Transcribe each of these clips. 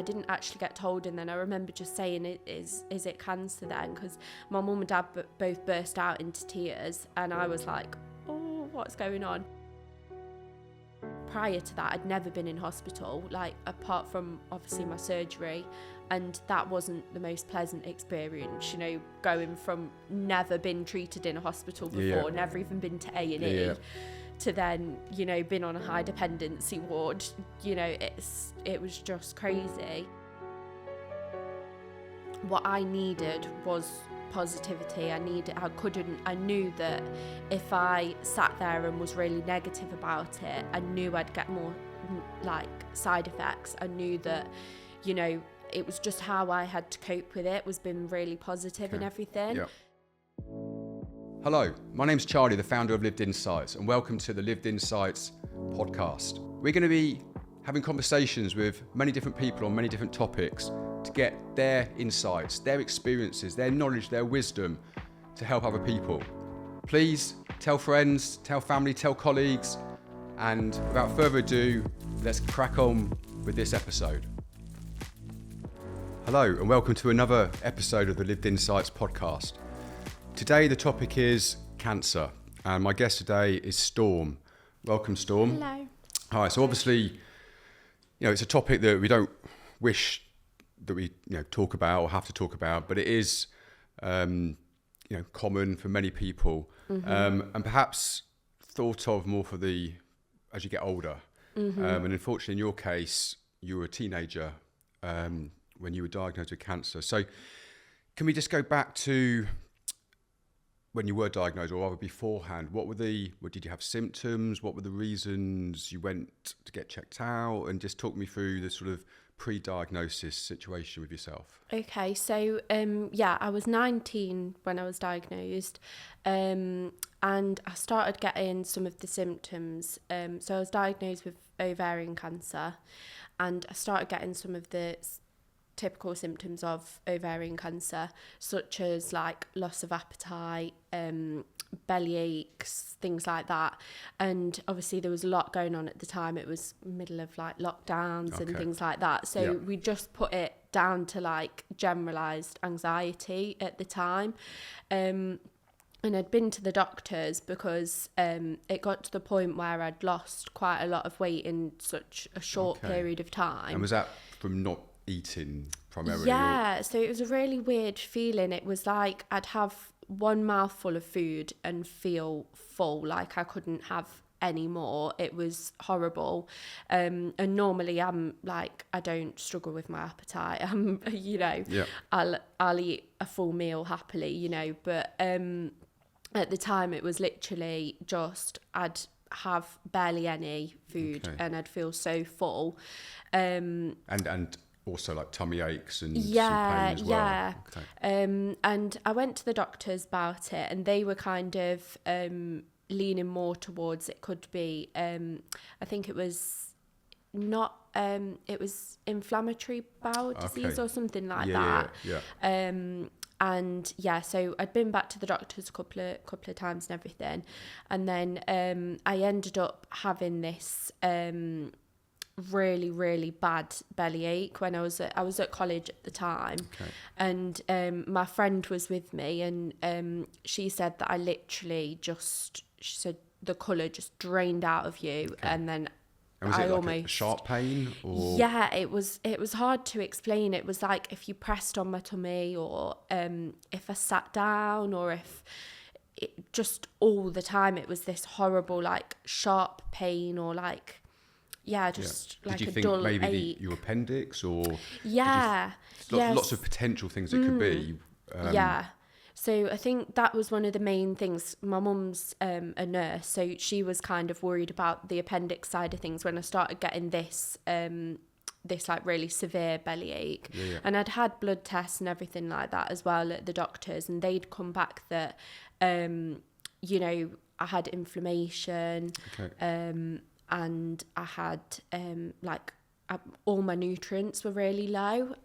didn't actually get told, and then I remember just saying, is it cancer then? Because my mum and dad both burst out into tears, and I was like, oh, what's going on? Prior to that, I'd never been in hospital, like apart from obviously my surgery, and that wasn't the most pleasant experience, you know, going from never been treated in a hospital before, never even been to A&E, to then, you know, been on a high dependency ward. You know, it was just crazy. What I needed was positivity. I knew that if I sat there and was really negative about it, I knew I'd get more like side effects. I knew that, you know, it was just how I had to cope with it, was being really positive and everything. Yep. Hello, my name's Charlie, the founder of Livedinsights, and welcome to the Livedinsights podcast. We're going to be having conversations with many different people on many different topics to get their insights, their experiences, their knowledge, their wisdom to help other people. Please tell friends, tell family, tell colleagues, and without further ado, let's crack on with this episode. Hello, and welcome to another episode of the Livedinsights podcast. Today the topic is cancer, and my guest today is Storm. Welcome, Storm. Hello. Hi. So obviously, you know, it's a topic that we don't wish that we, you know, talk about or have to talk about, but it is, you know, common for many people, and perhaps thought of more for as you get older. And unfortunately, in your case, you were a teenager when you were diagnosed with cancer. So, can we just go back to when you were diagnosed, or rather beforehand? Did you have symptoms? What were the reasons you went to get checked out? And just talk me through the sort of pre-diagnosis situation with yourself. Okay, so I was 19 when I was diagnosed, and I started getting some of the symptoms. So I was diagnosed with ovarian cancer, and I started getting some of the typical symptoms of ovarian cancer, such as like loss of appetite, belly aches, things like that. And obviously there was a lot going on at the time. It was middle of like lockdowns and things like that, so we just put it down to like generalized anxiety at the time. And I'd been to the doctors because it got to the point where I'd lost quite a lot of weight in such a short period of time. And was that from not eating primarily? Yeah, so it was a really weird feeling. It was like I'd have one mouthful of food and feel full, like I couldn't have any more. It was horrible. And normally I'm like, I don't struggle with my appetite. I'm, you know, I'll eat a full meal happily, you know, but at the time it was literally just I'd have barely any food and I'd feel so full. And also like tummy aches and some pain as well. Yeah. And I went to the doctors about it, and they were kind of leaning more towards it could be, I think it was not, it was inflammatory bowel disease or something like that. And so I'd been back to the doctors a couple of times and everything, and then I ended up having this really, really bad belly ache when I was at college at the time. And my friend was with me, and she said that I literally she said the colour just drained out of you, and then and was it like a sharp pain? Or? Yeah, it was hard to explain. It was like if you pressed on my tummy, or if I sat down, or if it just all the time it was this horrible like sharp pain, or like just like a dull ache. Did you think maybe your appendix, or lots of potential things it could be? So I think that was one of the main things. My mum's a nurse, so she was kind of worried about the appendix side of things when I started getting this like really severe bellyache. And I'd had blood tests and everything like that as well at the doctors, and they'd come back that you know, I had inflammation, and I had all my nutrients were really low,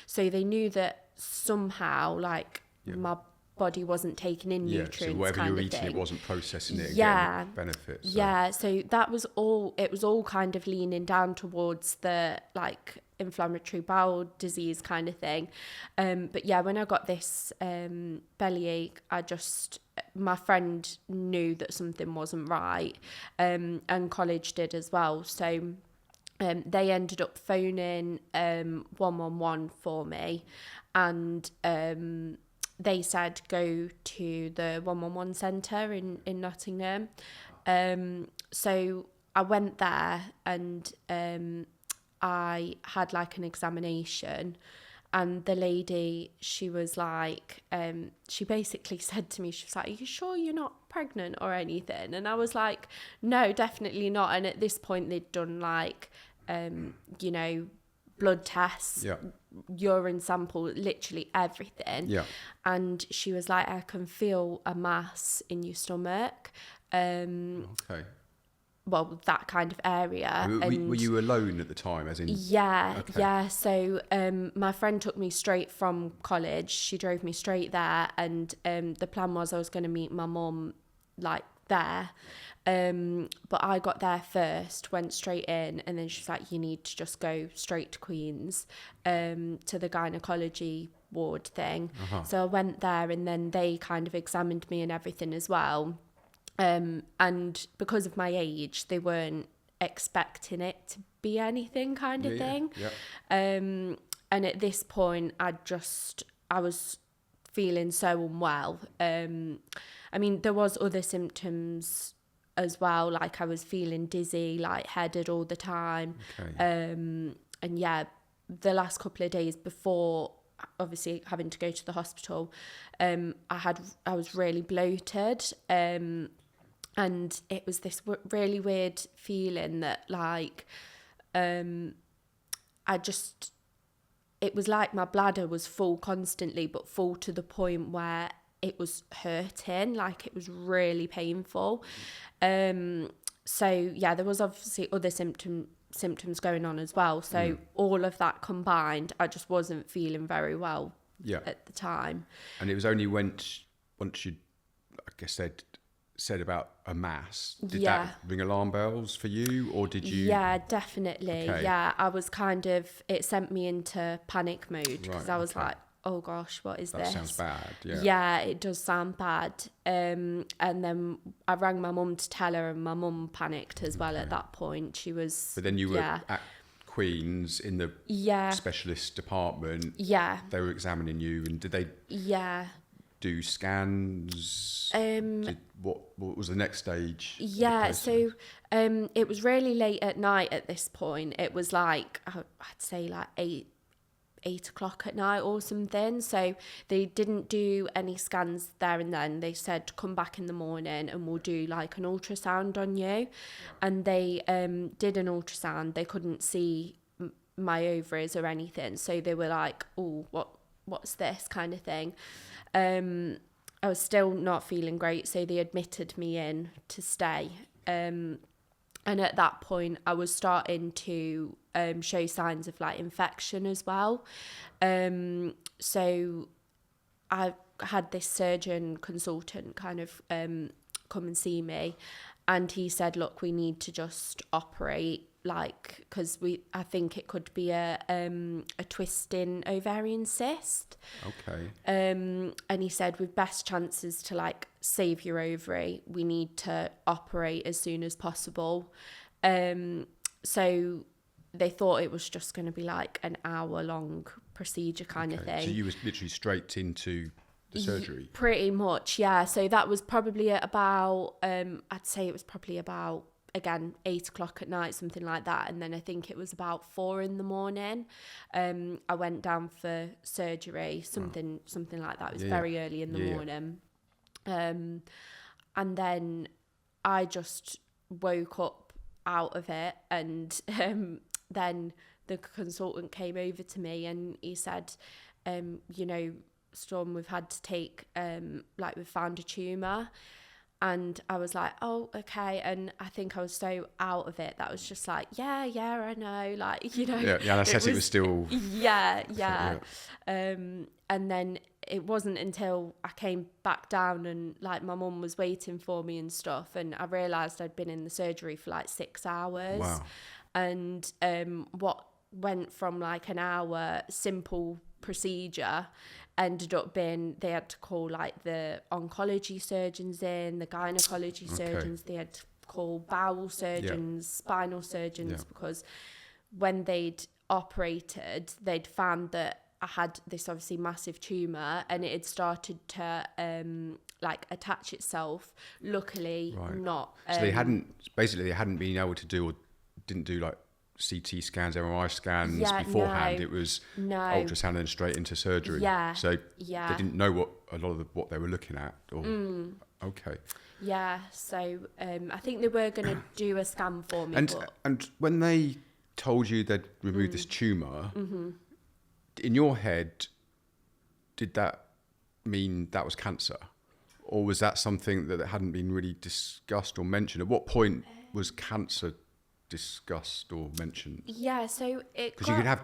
so they knew that somehow like my body wasn't taking in nutrients. So whatever you were eating, it wasn't processing it and getting benefits. So that was all. It was all kind of leaning down towards the like inflammatory bowel disease kind of thing. But yeah, when I got this bellyache, my friend knew that something wasn't right, and college did as well. So they ended up phoning 111 for me, and they said go to the 111 centre in Nottingham. So I went there, and I had like an examination, and the lady, she was like, she basically said to me, she was like, are you sure you're not pregnant or anything? And I was like, no, definitely not. And at this point they'd done like, blood tests, urine sample, literally everything. Yeah. And she was like, I can feel a mass in your stomach. Okay. Well, that kind of area. Were you alone at the time, as in? Yeah, okay. yeah. So my friend took me straight from college. She drove me straight there, and the plan was I was going to meet my mum like there. But I got there first, went straight in, and then she's like, you need to just go straight to Queen's, to the gynecology ward thing. So I went there, and then they kind of examined me and everything as well. And because of my age, they weren't expecting it to be anything kind of thing. Yeah. And at this point, I was feeling so unwell. I mean, there was other symptoms as well, like I was feeling dizzy, lightheaded all the time. Okay. And yeah, the last couple of days before obviously having to go to the hospital, I was really bloated. And it was this really weird feeling that like, it was like my bladder was full constantly, but full to the point where it was hurting, like it was really painful. So yeah, there was obviously other symptoms going on as well. So all of that combined, I just wasn't feeling very well at the time. And it was only once you, I guess, said about a mass, did that ring alarm bells for you, or did you? Yeah, definitely. Okay. Yeah, I was it sent me into panic mode, because I was like, oh gosh, what is this? That sounds bad. Yeah, it does sound bad. And then I rang my mum to tell her, and my mum panicked as well at that point. She was. But then you were at Queen's in the specialist department. Yeah. They were examining you, and did they? Yeah. Do scans? What was the next stage? Yeah, so it was really late at night at this point. It was like, I'd say like 8 o'clock at night or something. So they didn't do any scans there and then. They said, come back in the morning and we'll do like an ultrasound on you. And they did an ultrasound. They couldn't see my ovaries or anything. So they were like, oh, what's this kind of thing? I was still not feeling great, so they admitted me in to stay. And at that point, I was starting to show signs of like infection as well. So I had this surgeon consultant kind of come and see me, and he said, look, we need to just operate, like, because I think it could be a twisting ovarian cyst. Okay. And he said, with best chances to like save your ovary, we need to operate as soon as possible. So they thought it was just going to be like an hour-long procedure kind of thing. So you was literally straight into the surgery? Pretty much, yeah. So that was probably at about, I'd say it was probably about, again, 8 o'clock at night, something like that. And then I think it was about 4 a.m. I went down for surgery, something like that. It was very early in the morning. And then I just woke up out of it, and then the consultant came over to me and he said, Storm, we've had to take, we've found a tumour. And I was like, oh, okay. And I think I was so out of it that I was just like, yeah, I know. Like, Yeah, it was still... Yeah. And then it wasn't until I came back down and like my mum was waiting for me and stuff, and I realised I'd been in the surgery for like 6 hours. Wow. And went from like an hour simple procedure, ended up being, they had to call like the oncology surgeons in, the gynecology surgeons, they had to call bowel surgeons, spinal surgeons, because when they'd operated, they'd found that I had this obviously massive tumour, and it had started to like attach itself. Luckily, not. So they hadn't been able to do, or didn't do like CT scans, MRI scans beforehand. No, It was no. ultrasound and then straight into surgery. Yeah, So yeah. they didn't know what they were looking at. Or, okay. Yeah, so I think they were going to do a scan for me. And when they told you they'd removed this tumour, in your head, did that mean that was cancer? Or was that something that hadn't been really discussed or mentioned? At what point was cancer discussed or mentioned? Yeah, so it because you could have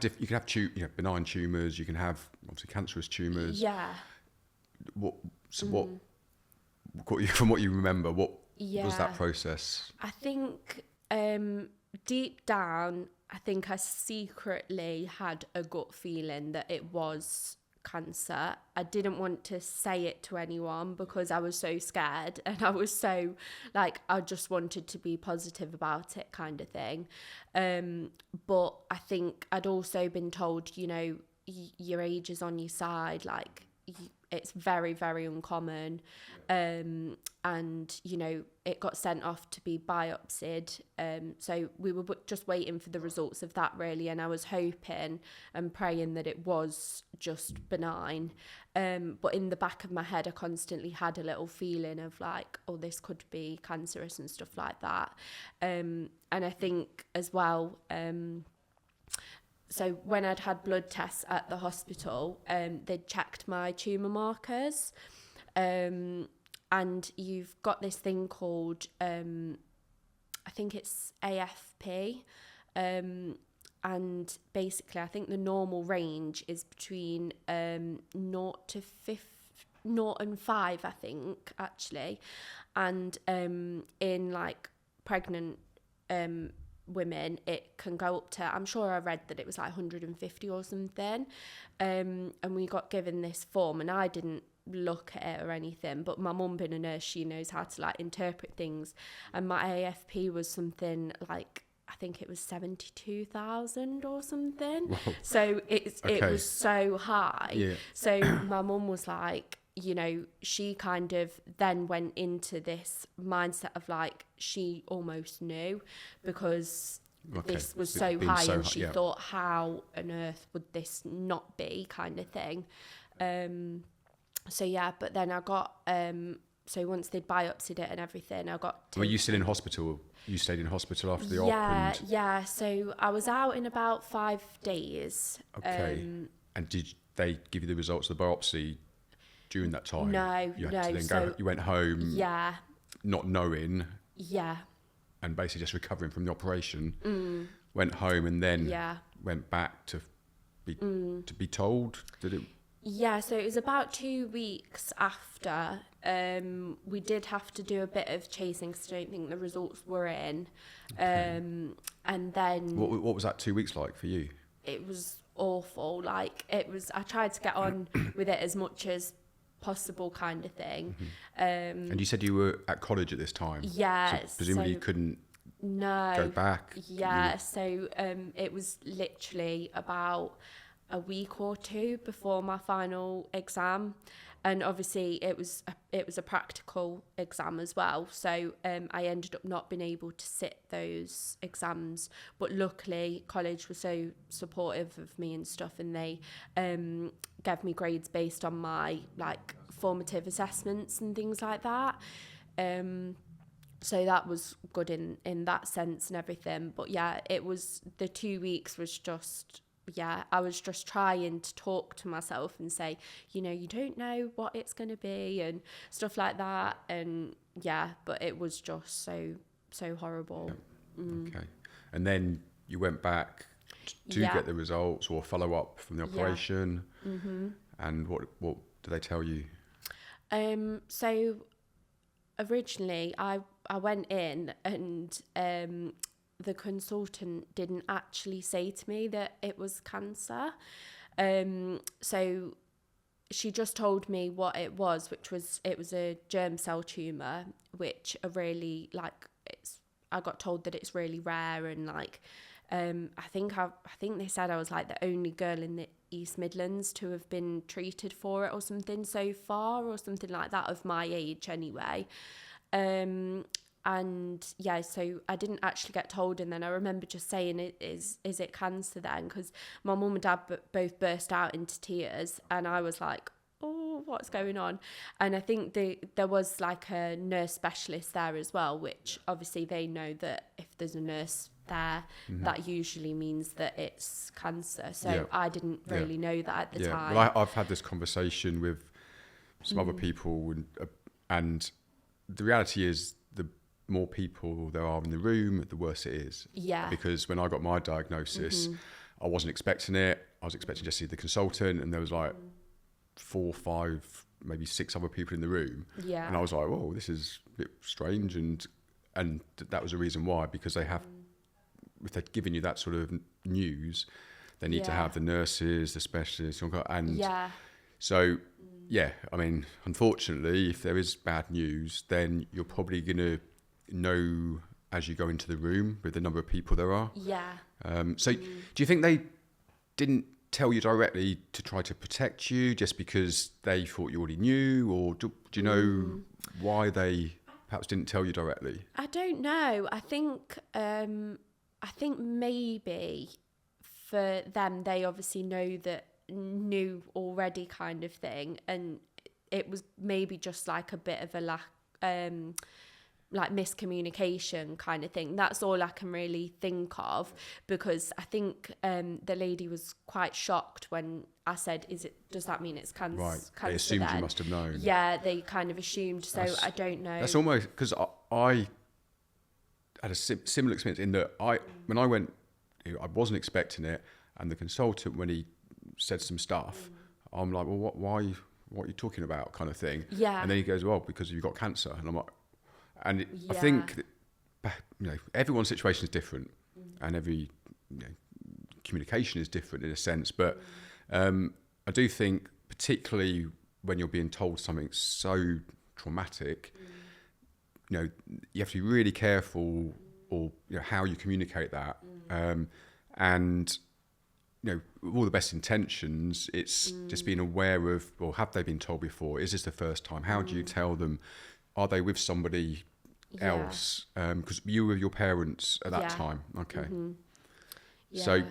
benign tumours, you can have obviously cancerous tumours. Yeah. What from what you remember, what was that process? I think deep down, I think I secretly had a gut feeling that it was cancer. I didn't want to say it to anyone because I was so scared, and I was so like, I just wanted to be positive about it, kind of thing. But I think I'd also been told, you know, your age is on your side, like it's very, very uncommon. And, you know, it got sent off to be biopsied. So we were just waiting for the results of that, really. And I was hoping and praying that it was just benign. But in the back of my head, I constantly had a little feeling of like, oh, this could be cancerous and stuff like that. And I think as well, so when I'd had blood tests at the hospital, they'd checked my tumour markers. And you've got this thing called, I think it's AFP. And basically, I think the normal range is between 0 and 5, I think, actually. And in like pregnant women, it can go up to, I'm sure I read that it was like 150 or something. And we got given this form, and I didn't look at it or anything, but my mum being a nurse, she knows how to like interpret things, and my AFP was something like, I think it was 72,000 or something. Whoa. So it was so high. So my mum was like, you know, she kind of then went into this mindset of like, she almost knew, because this was so high, and she thought, how on earth would this not be, kind of thing. So yeah, but then I got, so once they'd biopsied it and everything, I got... Were you still in hospital? You stayed in hospital after the op? Yeah, so I was out in about 5 days. Okay. And did they give you the results of the biopsy during that time? No, you had to then you went home, not knowing, and basically just recovering from the operation. Went home and then went back to be told that it... Yeah, so it was about 2 weeks after. We did have to do a bit of chasing because I don't think the results were in. And then... What was that 2 weeks like for you? It was awful. Like, it was... I tried to get on with it as much as possible, kind of thing. And you said you were at college at this time? Yeah. So presumably you couldn't go back? Yeah, so it was literally about a week or two before my final exam, and obviously it was a practical exam as well, so I ended up not being able to sit those exams, but luckily college was so supportive of me and stuff, and they gave me grades based on my like formative assessments and things like that, so that was good in that sense and everything. But yeah, it was, the 2 weeks was just, I was just trying to talk to myself and say, you know, you don't know what it's going to be and stuff like that. And but it was just so horrible. Okay. And then you went back to get the results or follow up from the operation. And what did they tell you? So originally I went in and the consultant didn't actually say to me that it was cancer. So she just told me what it was, it was a germ cell tumour, which are really like, I got told that it's really rare, and like I think they said I was like the only girl in the East Midlands to have been treated for it or something so far, or something like that, of my age anyway. And yeah, so I didn't actually get told, and then I remember just saying, is it cancer then? Because my mum and dad both burst out into tears, and I was like, oh, what's going on? And I think there was like a nurse specialist there as well, which obviously they know that if there's a nurse there, that usually means that it's cancer. So I didn't really know that at the time. Well, I've had this conversation with some other people, and the reality is, the more people there are in the room, the worse it is. Yeah. Because when I got my diagnosis, I wasn't expecting it. I was expecting just to see the consultant, and there was like 4, 5, maybe 6 other people in the room. Yeah. And I was like, whoa, this is a bit strange. And that was the reason why, because they have, if they're giving you that sort of news, they need to have the nurses, the specialists, and so, I mean, unfortunately, if there is bad news, then you're probably going to know as you go into the room with the number of people there are. Yeah. So do you think they didn't tell you directly to try to protect you just because they thought you already knew, or do you know why they perhaps didn't tell you directly? I don't know. I think maybe for them, they obviously knew already, kind of thing, and it was maybe just like a bit of a lack, like miscommunication kind of thing. That's all I can really think of, because I think the lady was quite shocked when I said, does that mean it's cancer? Right, cancer they assumed then? you must have known. Yeah, they kind of assumed, so I don't know. That's almost, because I had a similar experience in that when I went, I wasn't expecting it, and the consultant, when he said some stuff, I'm like, well, what are you talking about, kind of thing. Yeah. And then he goes, well, because you've got cancer. And I'm like, I think that, everyone's situation is different, and every communication is different in a sense. But I do think, particularly when you're being told something so traumatic, you have to be really careful, or how you communicate that. And with all the best intentions, it's just being aware of, well, have they been told before? Is this the first time? How do you tell them? Are they with somebody else? Because you were with your parents at that time. Okay. So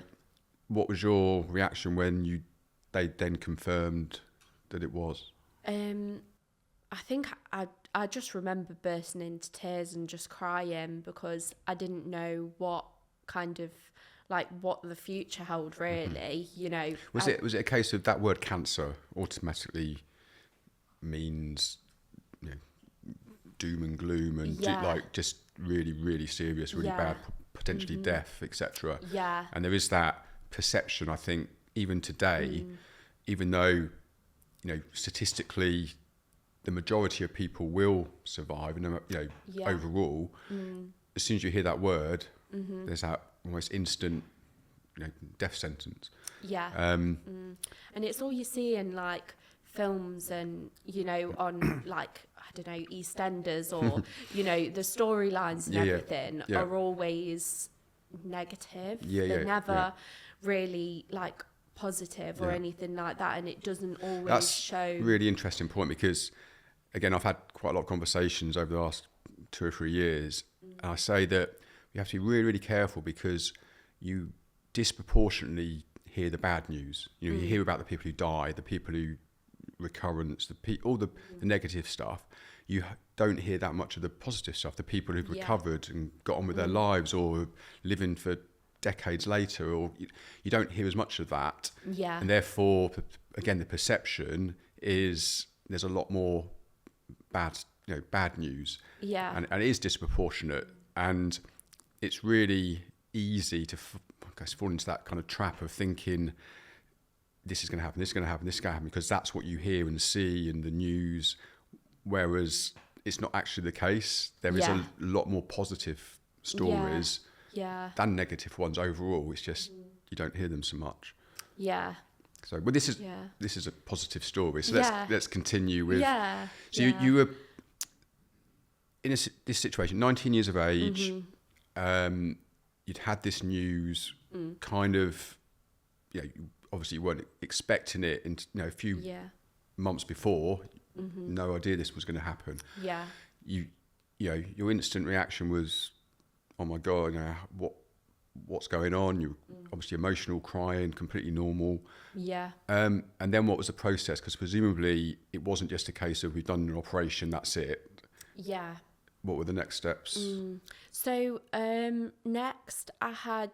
what was your reaction when they then confirmed that it was? I think I just remember bursting into tears and just crying, because I didn't know what kind of, like, what the future held, really. Was it a case of that word cancer automatically means doom and gloom, and like just really, really serious, really bad, potentially death, etc. Yeah. And there is that perception, I think, even today, even though statistically the majority of people will survive, and overall, as soon as you hear that word, there's that almost instant death sentence. And it's all you see in like films, and on like, I don't know, EastEnders, or the storylines and everything are always negative. They're never really like positive or anything like that, and it doesn't always show. Really interesting point, because again, I've had quite a lot of conversations over the last 2 or 3 years, and I say that you have to be really, really careful, because you disproportionately hear the bad news. You hear about the people who die, the people who recurrence, all the negative stuff. You don't hear that much of the positive stuff, the people who've recovered and got on with their lives, or living for decades later, or you don't hear as much of that. And therefore, again, the perception is there's a lot more bad news. And it is disproportionate, and it's really easy to fall into that kind of trap of thinking this is going to happen, this is going to happen, this is going to happen, because that's what you hear and see in the news, whereas it's not actually the case. There is a lot more positive stories than negative ones overall. It's just you don't hear them so much. Yeah. So, but this is a positive story. So let's continue with. Yeah. So you were in this situation, 19 years of age. You'd had this news, kind of. You obviously you weren't expecting it, and a few months before. No idea this was going to happen. Yeah. Your instant reaction was, oh my God, what's going on? You're obviously emotional, crying, completely normal. Yeah. And then what was the process? Because presumably it wasn't just a case of we've done an operation, that's it. Yeah. What were the next steps? So next I had,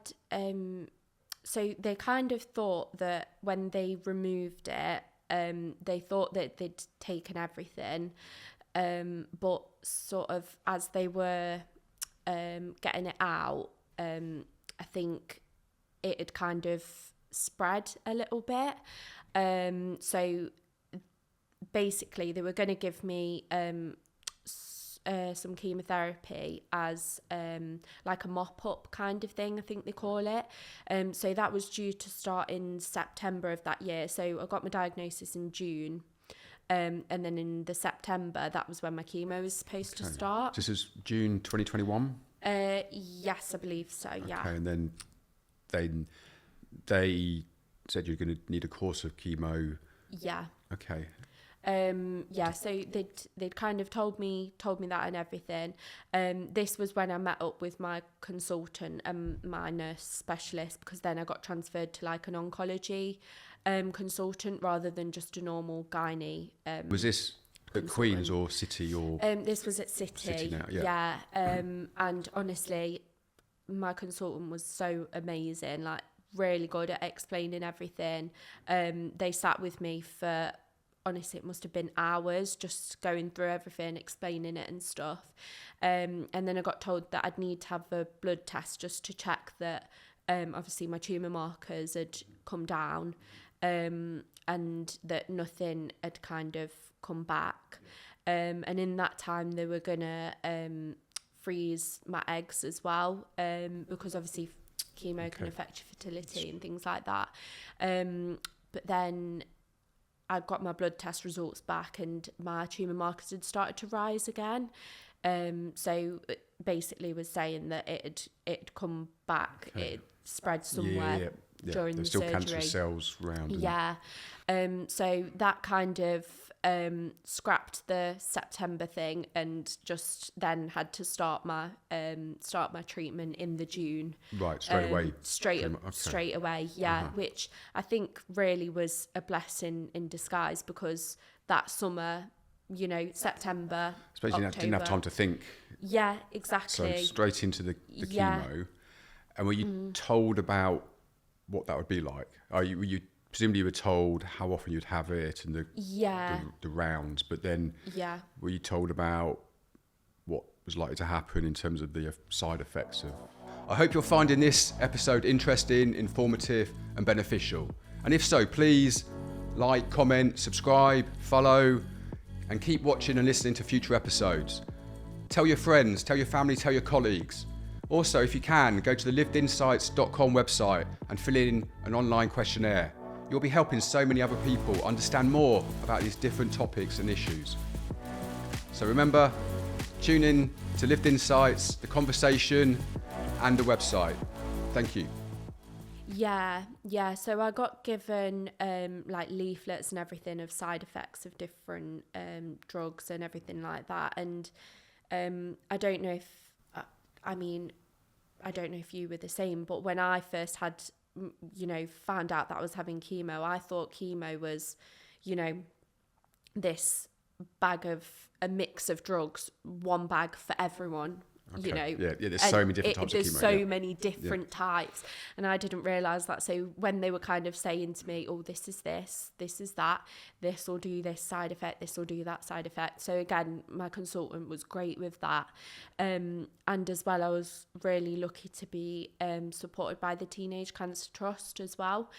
so they kind of thought that when they removed it, they thought that they'd taken everything. But sort of as they were getting it out, I think it had kind of spread a little bit. So basically they were going to give me some chemotherapy as like a mop-up kind of thing, I think they call it. So that was due to start in September of that year. So I got my diagnosis in June. And then in the September, that was when my chemo was supposed to start. This is June 2021? Yes, I believe so, yeah. Okay, and then they said you're going to need a course of chemo. Yeah. Okay. So they'd kind of told me that and everything. This was when I met up with my consultant and my nurse specialist, because then I got transferred to like an oncology consultant rather than just a normal gynae. Was this at Queen's or City or? This was at City now, yeah. And honestly, my consultant was so amazing, like really good at explaining everything. They sat with me for, honestly, it must have been hours just going through everything, explaining it and stuff. And then I got told that I'd need to have a blood test just to check that obviously my tumour markers had come down, and that nothing had kind of come back. And in that time they were going to freeze my eggs as well, because obviously chemo can affect your fertility and things like that. But then I got my blood test results back and my tumour markers had started to rise again. So it basically was saying that it'd come back, it spread somewhere during the still surgery. cancerous cells around. Yeah. So that kind of scrapped the September thing and just then had to start my treatment in the June. Right, straight away. Straight away, yeah. Which I think really was a blessing in disguise, because that summer, September, I suppose October, you didn't have time to think. Yeah, exactly. So straight into the chemo. And were you told about what that would be like? Presumably you were told how often you'd have it and the rounds, but then were you told about what was likely to happen in terms of the side effects of? I hope you're finding this episode interesting, informative and beneficial. And if so, please like, comment, subscribe, follow, and keep watching and listening to future episodes. Tell your friends, tell your family, tell your colleagues. Also, if you can, go to the livedinsights.com website and fill in an online questionnaire. You'll be helping so many other people understand more about these different topics and issues. So remember, tune in to Lived Insights, the conversation and the website. Thank you. Yeah. So I got given like leaflets and everything of side effects of different drugs and everything like that. And I don't know if you were the same, but when I first had, found out that I was having chemo, I thought chemo was, this bag of a mix of drugs, one bag for everyone. Okay. There's so many different types of chemo. There's so many different types, and I didn't realise that. So when they were kind of saying to me, oh, this is this is that, this will do this side effect, this will do that side effect. So again, my consultant was great with that. And as well, I was really lucky to be supported by the Teenage Cancer Trust as well.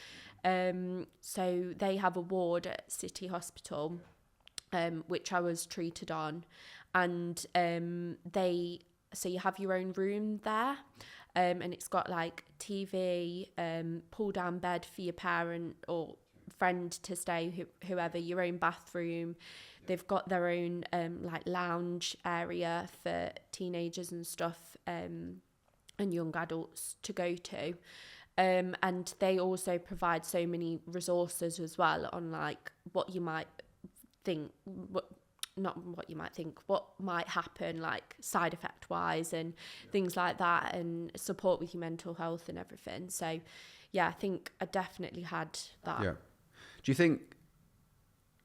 So they have a ward at City Hospital, which I was treated on, and So you have your own room there, and it's got like TV, pull down bed for your parent or friend to stay, whoever, your own bathroom. They've got their own like lounge area for teenagers and stuff, and young adults to go to. And they also provide so many resources as well on like what you might think, what might happen, like side effect wise and things like that, and support with your mental health and everything. So yeah, I think I definitely had that. Yeah. Do you think,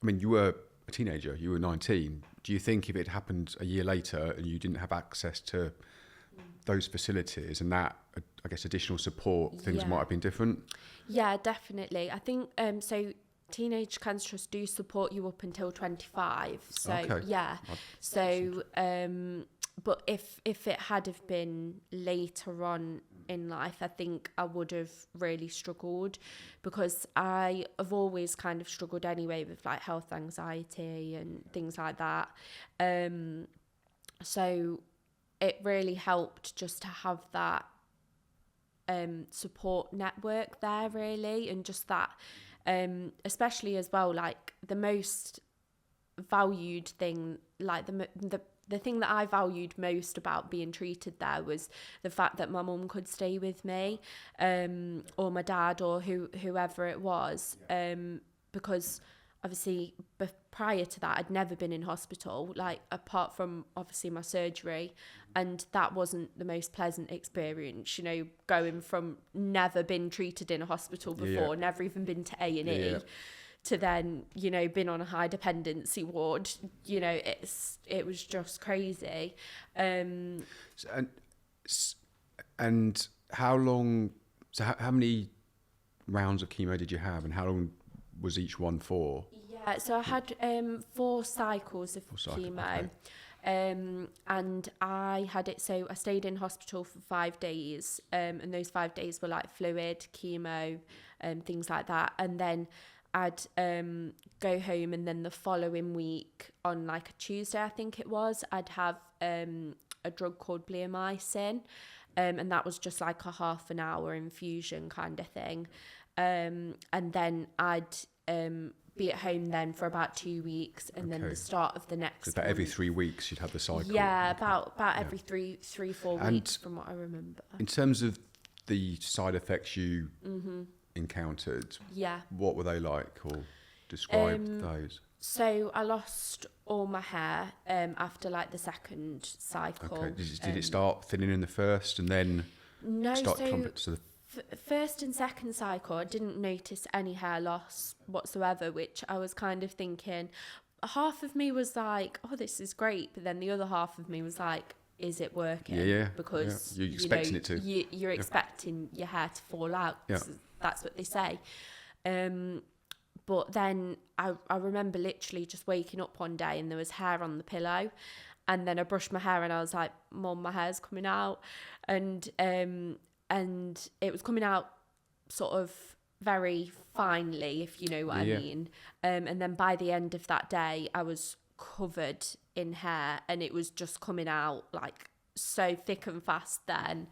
I mean, you were a teenager, you were 19. Do you think if it happened a year later and you didn't have access to those facilities and that, I guess, additional support, things might have been different? Yeah, definitely. I think so. Teenage Cancer Trust do support you up until 25. So Okay. yeah. So but if it had have been later on in life, I think I would have really struggled, because I have always kind of struggled anyway with like health anxiety and things like that. So it really helped just to have that support network there, really, and just that especially as well, like the most valued thing, like the thing that I valued most about being treated there was the fact that my mum could stay with me, or my dad, or whoever it was, because obviously prior to that I'd never been in hospital, like apart from obviously my surgery, and that wasn't the most pleasant experience, you know, going from never been treated in a hospital before, never even been to A&E, to then, you know, been on a high dependency ward. You know, it was just crazy. And how long, so how many rounds of chemo did you have, and how long was each one for? Yeah, so I had 4 cycles of chemo. Okay. And I had it, so I stayed in hospital for 5 days, and those 5 days were like fluid, chemo, things like that. And then I'd go home, and then the following week on like a Tuesday, I think it was, I'd have a drug called bleomycin, and that was just like a half an hour infusion kind of thing. And then I'd be at home then for about 2 weeks, and then the start of the next. So about every 3 weeks you'd have the cycle. Yeah, about every 4 weeks, from what I remember. In terms of the side effects you encountered, what were they like, or describe those? So I lost all my hair after like the second cycle. Okay. Did it start thinning in the first and then start to come to the first and second cycle, I didn't notice any hair loss whatsoever, which I was kind of thinking, half of me was like, oh, this is great, but then the other half of me was like, is it working? Because you're expecting it to. You're expecting your hair to fall out. Yeah. That's what they say. But then I remember literally just waking up one day and there was hair on the pillow, and then I brushed my hair and I was like, Mum, my hair's coming out, and it was coming out sort of very finely, if you know what I mean. And then by the end of that day, I was covered in hair, and it was just coming out like so thick and fast then.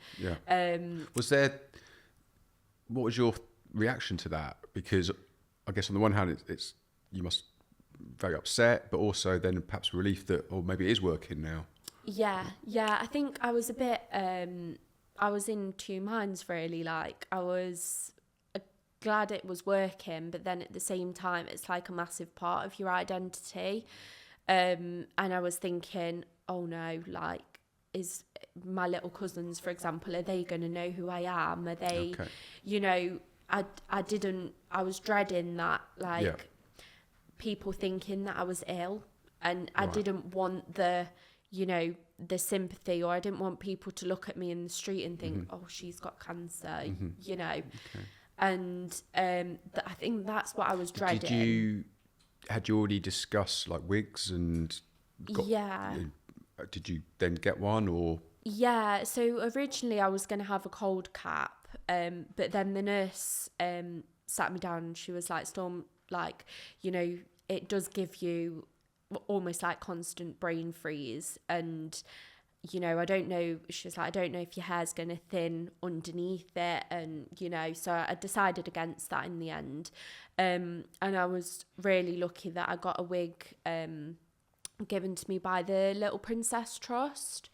What was your reaction to that? Because I guess on the one hand, it's you must be very upset, but also then perhaps relief that, or maybe it is working now. Yeah, I think I was a bit, I was in two minds really. Like, I was glad it was working, but then at the same time, it's like a massive part of your identity. And I was thinking, oh no, like, is my little cousins, for example, are they going to know who I am? Are they, you know, I was dreading that, like, people thinking that I was ill, and I didn't want the, you know, the sympathy, or I didn't want people to look at me in the street and think, oh, she's got cancer, you know. And I think that's what I was dreading. Had you already discussed like wigs and did you then get one, or? Yeah, so originally I was going to have a cold cap, but then the nurse sat me down and she was like, Storm, like, you know, it does give you almost like constant brain freeze, and you know, I don't know, she was like, I don't know if your hair's going to thin underneath it. And, you know, so I decided against that in the end. And I was really lucky that I got a wig given to me by the Little Princess Trust.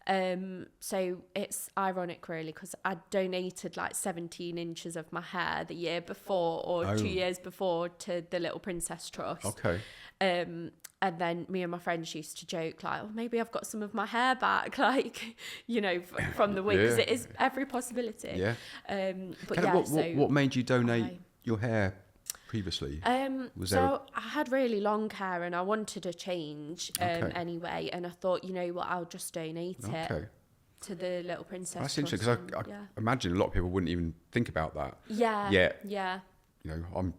So it's ironic really, because I donated like 17 inches of my hair the year before or 2 years before to the Little Princess Trust. Okay. And then me and my friends used to joke like, oh, maybe I've got some of my hair back, like, you know, from the wig, because it is every possibility. Yeah. But yeah, what made you donate your hair previously? I had really long hair and I wanted a change anyway, and I thought, you know what, I'll just donate it to the Little Princess. That's interesting, because I imagine a lot of people wouldn't even think about that. Yeah. You know,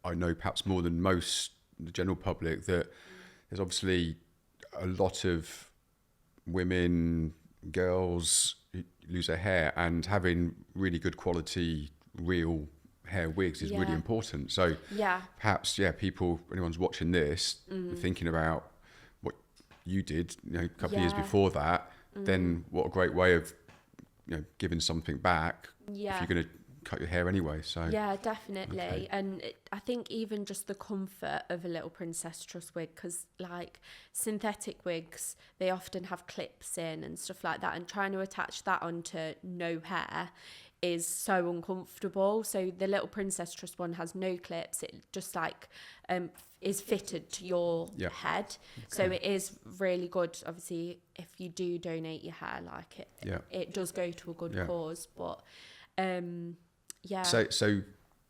I know perhaps more than most the general public that there's obviously a lot of women, girls who lose their hair, and having really good quality real hair wigs is really important. So perhaps people, anyone's watching this, thinking about what you did, you know, a couple of years before that, then what a great way of, you know, giving something back if you're going to cut your hair anyway. So yeah, definitely. And I think even just the comfort of a Little Princess Trust wig, because like synthetic wigs, they often have clips in and stuff like that, and trying to attach that onto no hair is so uncomfortable. So the Little Princess Trust one has no clips. It just like is fitted to your head. So it is really good. Obviously, if you do donate your hair, like it does go to a good cause. But So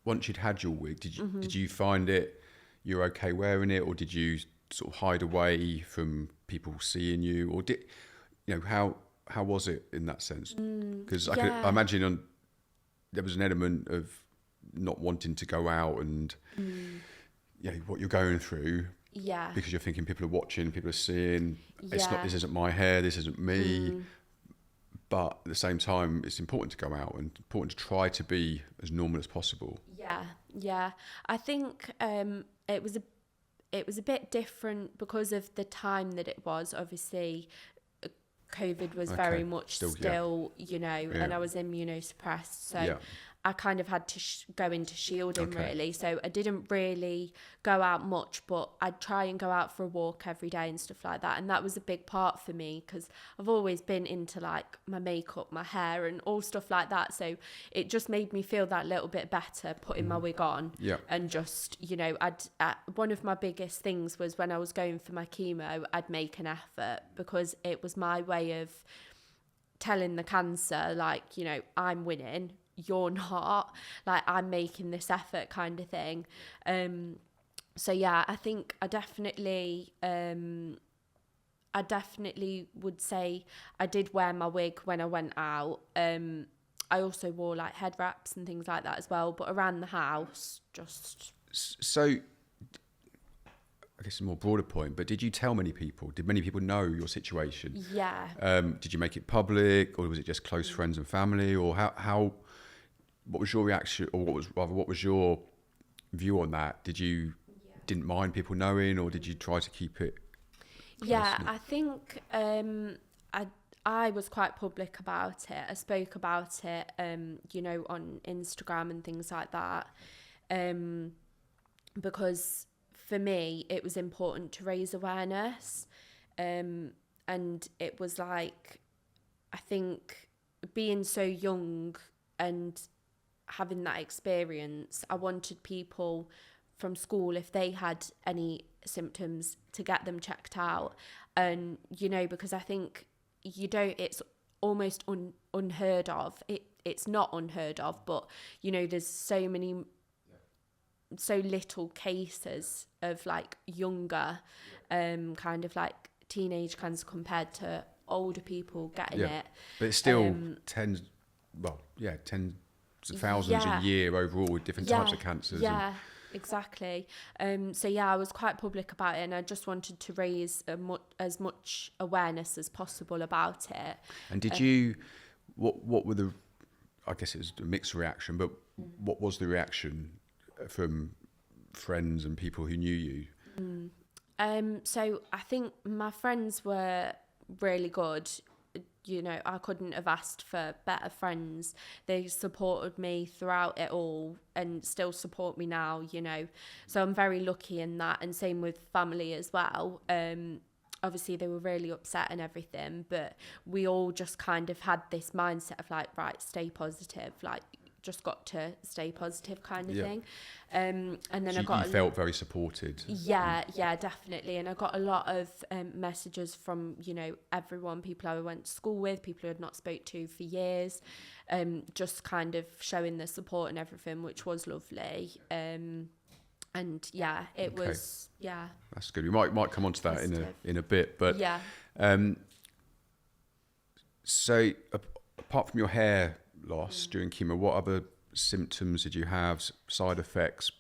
once you'd had your wig, did you find it you're okay wearing it, or did you sort of hide away from people seeing you, or did you know how was it in that sense? Because I imagine there was an element of not wanting to go out and what you're going through, because you're thinking people are watching, people are seeing. It's not, this isn't my hair, this isn't me. But at the same time, it's important to go out and important to try to be as normal as possible. Yeah. I think it was a bit different because of the time that it was. Obviously, COVID was very much still you know, and I was immunosuppressed. So I kind of had to go into shielding really. So I didn't really go out much, but I'd try and go out for a walk every day and stuff like that. And that was a big part for me, because I've always been into like my makeup, my hair and all stuff like that. So it just made me feel that little bit better putting my wig on. And just, you know, one of my biggest things was when I was going for my chemo, I'd make an effort, because it was my way of telling the cancer, like, you know, I'm winning, you're not, like I'm making this effort kind of thing. So yeah, I think I definitely would say I did wear my wig when I went out. I also wore like head wraps and things like that as well, but around the house, just... So I guess a more broader point, but did you tell many people? Did many people know your situation? Yeah. Did you make it public, or was it just close friends and family, or how what was your reaction, or what was your view on that? Didn't mind people knowing, or did you try to keep it personal? I think I was quite public about it. I spoke about it you know, on Instagram and things like that, because for me it was important to raise awareness, and it was like, I think being so young and having that experience, I wanted people from school, if they had any symptoms, to get them checked out. And, you know, because I think it's almost unheard of. It's not unheard of, but, you know, there's so little cases of like younger, kind of like teenage cancer compared to older people getting it. But it's still tens of thousands a year overall with different types of cancers. Exactly. So I was quite public about it, and I just wanted to raise as much awareness as possible about it. And did you, what were the, I guess it was a mixed reaction, but what was the reaction from friends and people who knew you? So I think my friends were really good. You know, I couldn't have asked for better friends. They supported me throughout it all and still support me now, you know. So I'm very lucky in that, and same with family as well. Obviously they were really upset and everything, but we all just kind of had this mindset of like, right, stay positive, like just got to stay positive kind of thing. And then So you felt very supported. Yeah, definitely. And I got a lot of messages from, you know, everyone, people I went to school with, people who had not spoke to for years, just kind of showing the support and everything, which was lovely. And yeah, it was, yeah. That's good. We might come on to that positive. in a bit, but yeah. So apart from your hair loss during chemo, what other symptoms did you have? Side effects,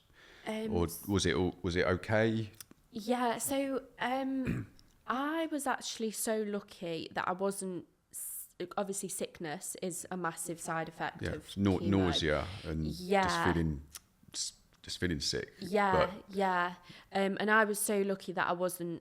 or was it okay? Yeah. So I was actually so lucky that I wasn't. Obviously, sickness is a massive side effect of chemo. Nausea and just feeling sick. Yeah. And I was so lucky that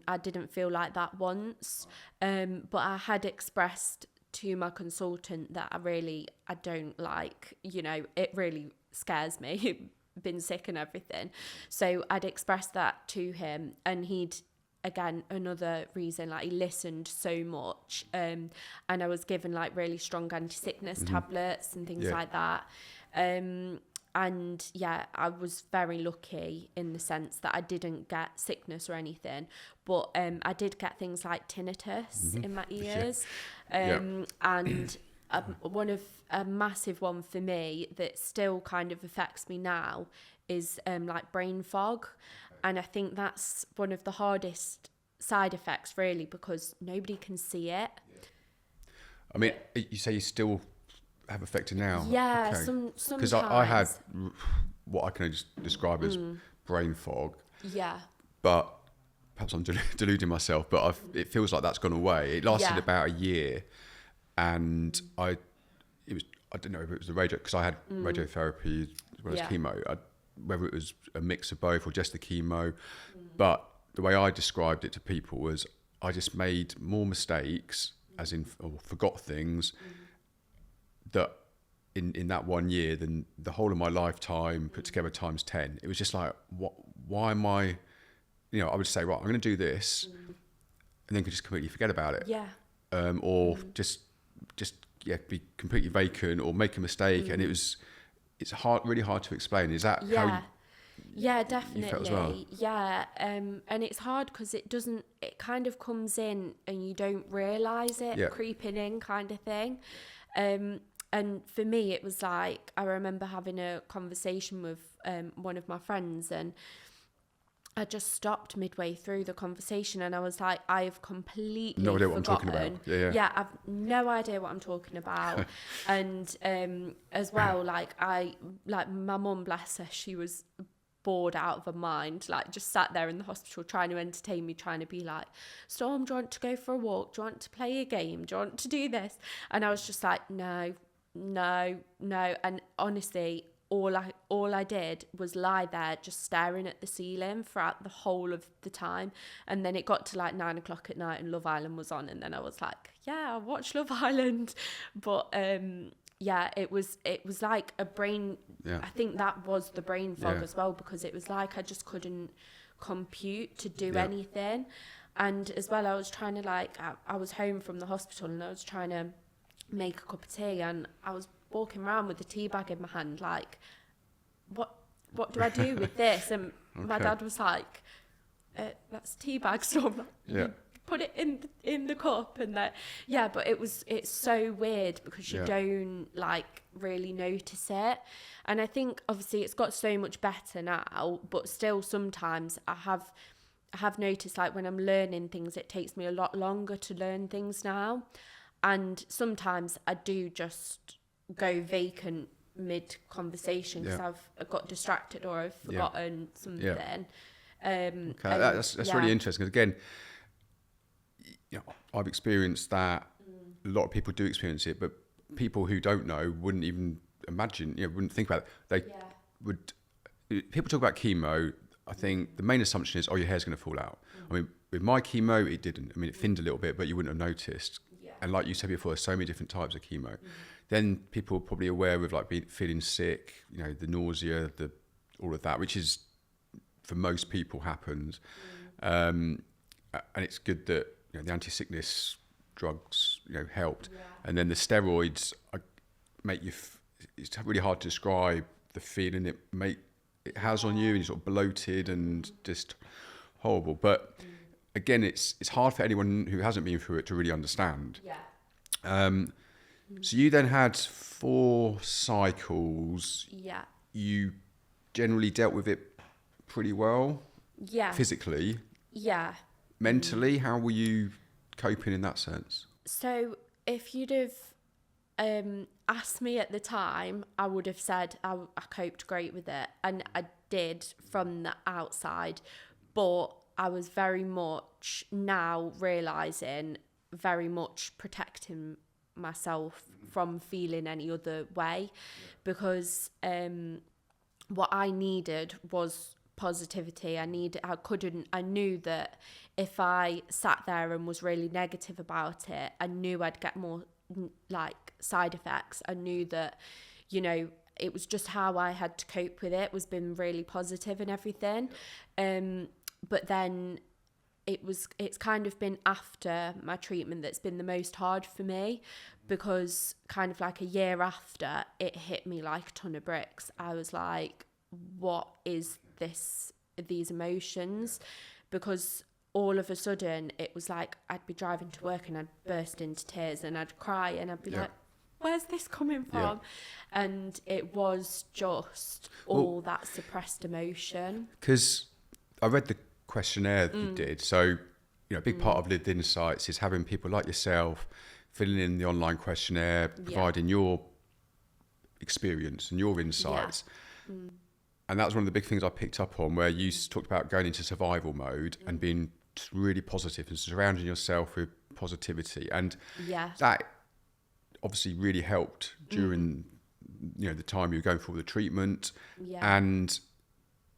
I didn't feel like that once. But I had expressed to my consultant that I don't like, you know, it really scares me, been sick and everything. So I'd expressed that to him, and he'd, again, another reason, like he listened so much. And I was given like really strong anti-sickness tablets and things like that. And yeah, I was very lucky in the sense that I didn't get sickness or anything, but I did get things like tinnitus in my ears. And a massive one for me that still kind of affects me now is like brain fog. And I think that's one of the hardest side effects, really, because nobody can see it. I mean, you say you still have affected now? Yeah, sometimes. Because I had what I can just describe as brain fog. Yeah. But perhaps I'm deluding myself, but it feels like that's gone away. It lasted about a year, and I don't know if it was the radio, because I had radiotherapy as well as chemo, whether it was a mix of both or just the chemo. But the way I described it to people was I just made more mistakes, as in, or forgot things, that in that 1 year than the whole of my lifetime put together times 10. It was just like, why am I, you know, I would say, right, I'm going to do this, and then could just completely forget about it. Yeah. Or just be completely vacant or make a mistake. And it's really hard to explain. Is that how yeah, definitely. you felt as well? Yeah. And it's hard because it kind of comes in and you don't realise it creeping in, kind of thing. And for me, it was like, I remember having a conversation with one of my friends, and I just stopped midway through the conversation, and I was like, I've completely no idea what forgotten. I'm talking about. Yeah, I've no idea what I'm talking about. And as well, like my mum, bless her, she was bored out of her mind, like just sat there in the hospital trying to entertain me, trying to be like, Storm, do you want to go for a walk? Do you want to play a game? Do you want to do this? And I was just like, no. And honestly, all I did was lie there just staring at the ceiling throughout the whole of the time. And then it got to like 9 o'clock at night and Love Island was on, and then I was like, yeah, I'll watch Love Island. But it was like a brain, I think that was the brain fog as well, because it was like I just couldn't compute to do anything. And as well, I was trying to I was home from the hospital, and I was trying to make a cup of tea, and I was walking around with the tea bag in my hand, like, what do I do with this? And my dad was like, that's tea bag, so put it in the cup. And but it's so weird because you don't like really notice it. And I think obviously it's got so much better now, but still sometimes I have noticed, like, when I'm learning things, it takes me a lot longer to learn things now. And sometimes I do just go vacant mid-conversation because I've got distracted or I've forgotten something. That's really interesting, because again, you know, I've experienced that. A lot of people do experience it, but people who don't know wouldn't even imagine, wouldn't think about it. People talk about chemo. I think the main assumption is, your hair's going to fall out. I mean, with my chemo, it didn't. I mean, it thinned a little bit, but you wouldn't have noticed. Yeah. And like you said before, there's so many different types of chemo. Then people are probably aware of like feeling sick, you know, the nausea, all of that, which is for most people happens. And it's good that, you know, the anti-sickness drugs, you know, helped. And then the steroids make you. It's really hard to describe the feeling it has on you, and you're sort of bloated and just horrible. But again, it's hard for anyone who hasn't been through it to really understand. So you then had 4 cycles. Yeah. You generally dealt with it pretty well. Yeah. Physically. Yeah. Mentally, how were you coping in that sense? So if you'd have asked me at the time, I would have said I coped great with it, and I did from the outside, but I was very much now realising very much protecting myself from feeling any other way, because what I needed was positivity. I knew that if I sat there and was really negative about it, I knew I'd get more like side effects. I knew that, you know, it was just how I had to cope with it, was being really positive and everything. But then it's kind of been after my treatment that's been the most hard for me, because kind of like a year after, it hit me like a ton of bricks. I was like, what is these emotions? Because all of a sudden it was like I'd be driving to work and I'd burst into tears and I'd cry and I'd be like, where's this coming from? And it was just all that suppressed emotion. Because I read the questionnaire that you did. So, you know, a big part of Livedinsights is having people like yourself filling in the online questionnaire, providing your experience and your insights. And that was one of the big things I picked up on, where you talked about going into survival mode and being really positive and surrounding yourself with positivity. And that obviously really helped during, you know, the time you were going through the treatment. And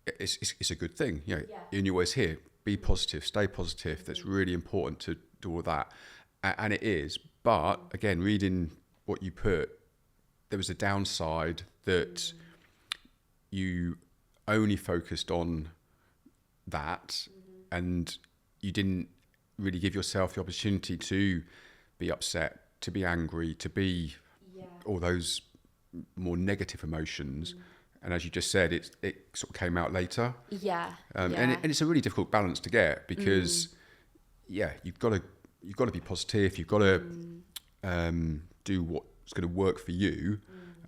it's a good thing, you know, and you always hear, be positive, stay positive. That's really important to do all that. And it is. But again, reading what you put, there was a downside that you only focused on that, and you didn't really give yourself the opportunity to be upset, to be angry, to be all those more negative emotions. And as you just said, it sort of came out later. And it's a really difficult balance to get, because you've got to be positive. You've got to do what's going to work for you,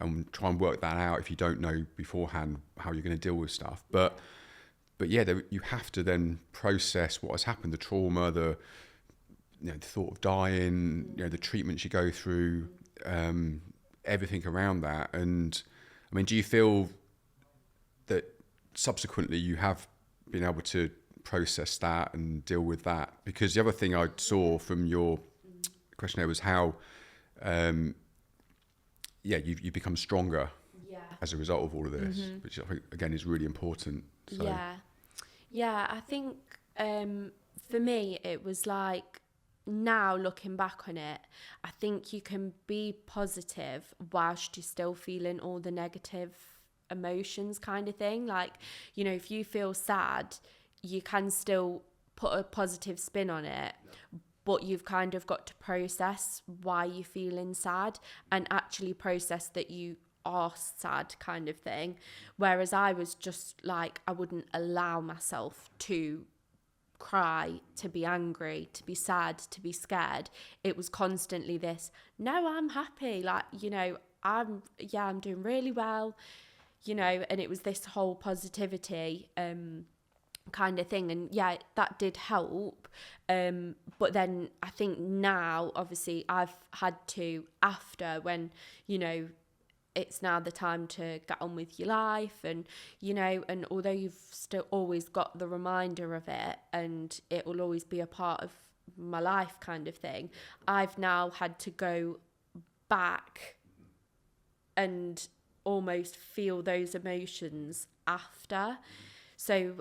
and try and work that out if you don't know beforehand how you're going to deal with stuff. But you have to then process what has happened, the trauma, the thought of dying, the treatments you go through, everything around that. And I mean, do you feel that subsequently you have been able to process that and deal with that? Because the other thing I saw from your questionnaire was how you've become stronger as a result of all of this, which I think again is really important. So. I think for me it was like, now looking back on it, I think you can be positive whilst you're still feeling all the negative emotions, kind of thing. Like, you know, if you feel sad, you can still put a positive spin on it, but you've kind of got to process why you're feeling sad and actually process that you are sad, kind of thing. Whereas I was just like, I wouldn't allow myself to cry, to be angry, to be sad, to be scared. It was constantly this, no, I'm happy, like, you know, I'm doing really well, you know. And it was this whole positivity kind of thing, and that did help. But then I think now, obviously, I've had to, after, when, you know, it's now the time to get on with your life, and, you know, and although you've still always got the reminder of it and it will always be a part of my life, kind of thing, I've now had to go back and almost feel those emotions after. So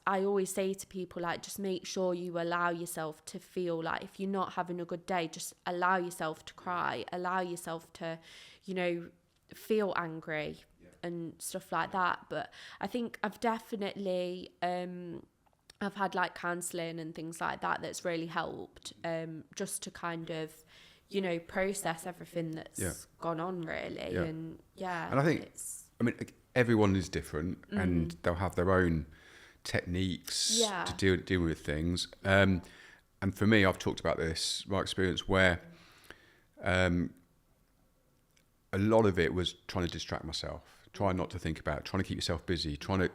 I always say to people, like, just make sure you allow yourself to feel, like, if you're not having a good day, just allow yourself to cry, allow yourself to, feel angry and stuff like that. But I think I've definitely, I've had like counselling and things like that that's really helped, just to kind of, process everything that's gone on, really. Yeah. And And I think, everyone is different, and they'll have their own techniques to deal with things. And for me, I've talked about this, my experience where a lot of it was trying to distract myself, trying not to think about it, trying to keep yourself busy, trying to,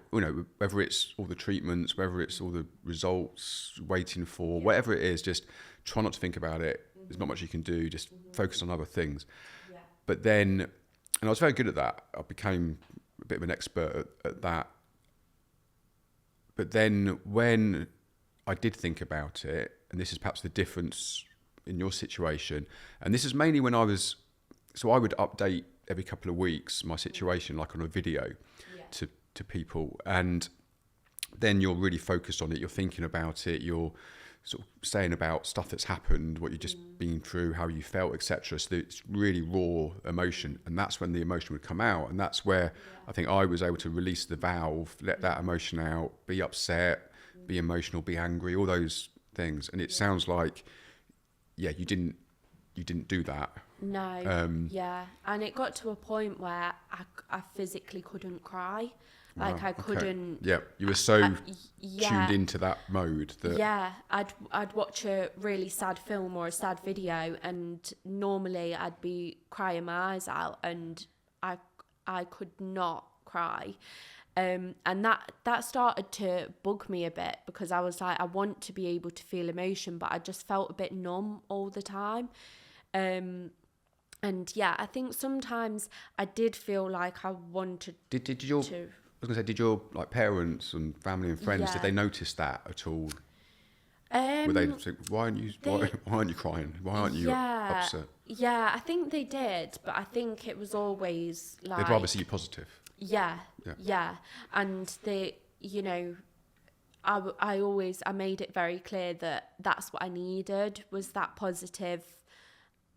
whether it's all the treatments, whether it's all the results, waiting for, whatever it is, just try not to think about it. There's not much you can do, just focus on other things. Yeah. But then, and I was very good at that. I became a bit of an expert at that. But then when I did think about it, and this is perhaps the difference in your situation, and this is mainly when I would update every couple of weeks my situation, like on a video to people, and then you're really focused on it, you're thinking about it, you're sort of saying about stuff that's happened, what you've just been through, how you felt, etc. So it's really raw emotion, and that's when the emotion would come out, and that's where I think I was able to release the valve, let that emotion out, be upset, be emotional, be angry, all those things. And it sounds like you didn't do that. No, and it got to a point where I physically couldn't cry. Like, I couldn't. Yeah, you were so tuned into that mode that. I'd watch a really sad film or a sad video, and normally I'd be crying my eyes out, and I could not cry. And that started to bug me a bit, because I was like, I want to be able to feel emotion, but I just felt a bit numb all the time. And I think sometimes I did feel like I wanted did your to. I was going to say, did your parents and family and friends, did they notice that at all? Were they saying, why aren't you crying? Why aren't you upset? Yeah, I think they did, but I think it was always like, they'd rather see you positive. Yeah. And they, I made it very clear that that's what I needed, was that positive